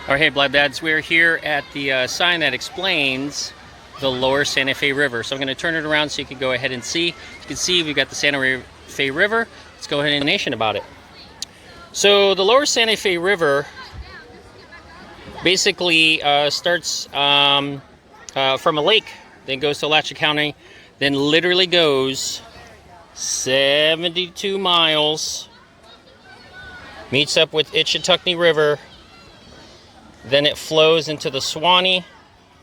Alright, hey Blab Dads, we're here at the sign that explains the lower Sante Fe River. So I'm going to turn it around so you can go ahead and see. You can see we've got the Sante Fe River. Let's go ahead and information about it. So the lower Sante Fe River basically starts from a lake, then goes to Alachua County, then literally goes 72 miles, meets up with Itchitucknee River. Then it flows into the Suwannee,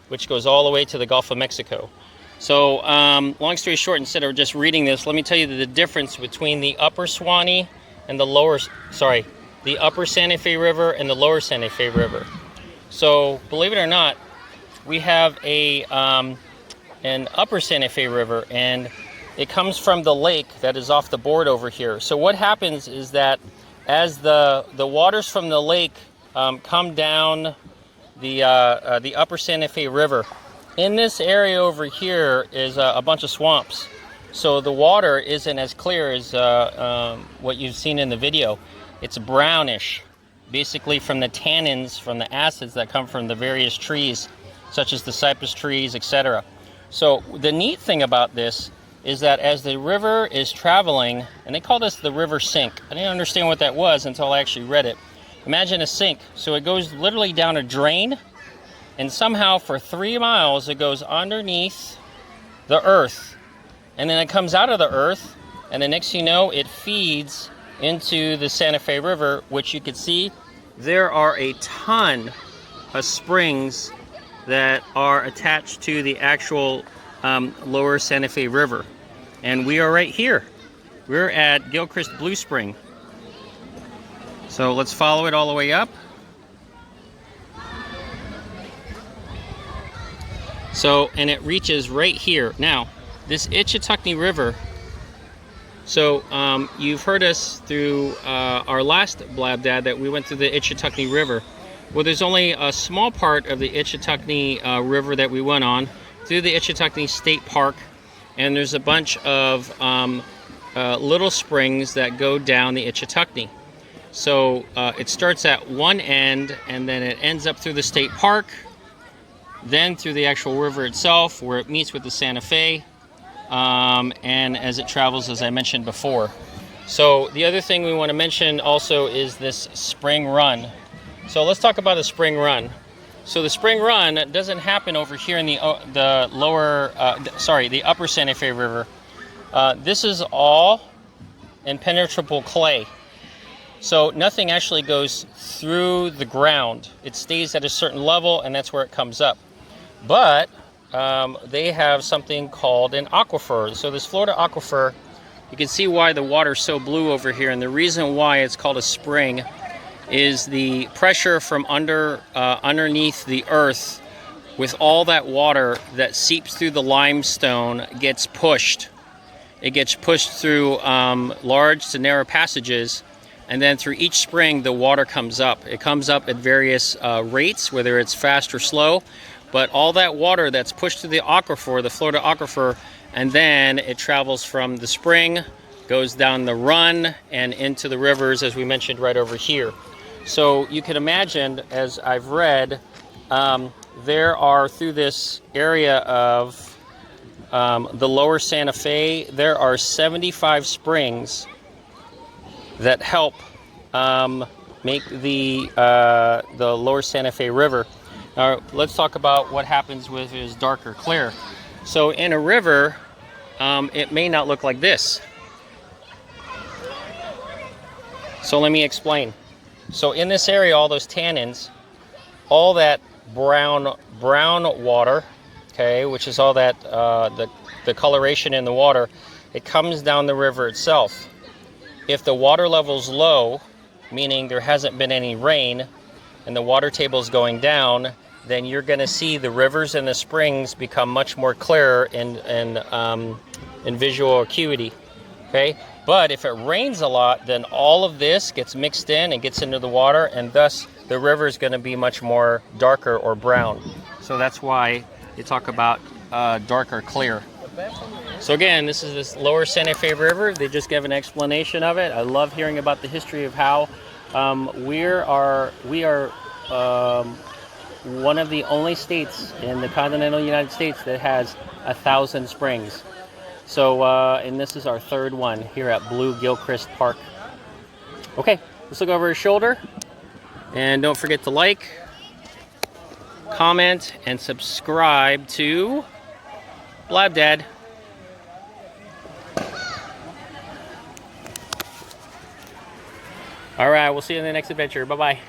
which goes all the way to the Gulf of Mexico. So, long story short, instead of just reading this, let me tell you the difference between the upper Suwannee and the lower, the upper Sante Fe River and the lower Sante Fe River. So, believe it or not, we have an upper Sante Fe River, and it comes from the lake that is off the board over here. So what happens is that as the waters from the lake come down the upper Sante Fe River. In this area over here is a bunch of swamps. So the water isn't as clear as what you've seen in the video. It's brownish, basically from the tannins, from the acids that come from the various trees, such as the cypress trees, etc. So the neat thing about this is that as the river is traveling, and they call this the river sink. I didn't understand what that was until I actually read it. Imagine a sink. So it goes literally down a drain, and somehow for 3 miles it goes underneath the earth. And then it comes out of the earth, and the next thing you know, it feeds into the Sante Fe River, which you can see there are a ton of springs that are attached to the actual lower Sante Fe River. And we are right here. We're at Gilchrist Blue Spring. So let's follow it all the way up. So, and it reaches right here. Now, this Itchitucknee River, so you've heard us through our last Blab Dad that we went through the Itchitucknee River. Well, there's only a small part of the Itchitucknee River that we went on through the Itchitucknee State Park, and there's a bunch of little springs that go down the Itchitucknee. So it starts at one end, and then it ends up through the state park, then through the actual river itself, where it meets with the Sante Fe, and as it travels, as I mentioned before. So the other thing we want to mention also is this spring run. So let's talk about the spring run. So the spring run doesn't happen over here in the upper Sante Fe River. This is all impenetrable clay. So nothing actually goes through the ground. It stays at a certain level, and that's where it comes up. But they have something called an aquifer. So this Florida aquifer, you can see why the water's so blue over here, and the reason why it's called a spring is the pressure from underneath the earth with all that water that seeps through the limestone gets pushed. It gets pushed through large to narrow passages, and then through each spring the water comes up. It comes up at various rates, whether it's fast or slow, but all that water that's pushed through the aquifer, the Florida aquifer, and then it travels from the spring, goes down the run, and into the rivers, as we mentioned right over here. So you can imagine, as I've read, there are, through this area of the lower Sante Fe, there are 75 springs that help make the lower Sante Fe River. Now let's talk about what happens with it is dark or clear. So in a river, it may not look like this. So let me explain. So in this area, all those tannins, all that brown water, okay, which is all that the coloration in the water, it comes down the river itself. If the water level's low, meaning there hasn't been any rain, and the water table is going down, then you're going to see the rivers and the springs become much more clearer in visual acuity. Okay, but if it rains a lot, then all of this gets mixed in and gets into the water, and thus the river is going to be much more darker or brown. So that's why you talk about dark or clear. So again, this is this lower Sante Fe River. They just gave an explanation of it. I love hearing about the history of how we are one of the only states in the continental United States that has 1,000 springs. So, and this is our third one here at Blue Gilchrist Park. Okay, let's look over his shoulder. And don't forget to like, comment, and subscribe to Blab Dad. All right, we'll see you in the next adventure. Bye-bye.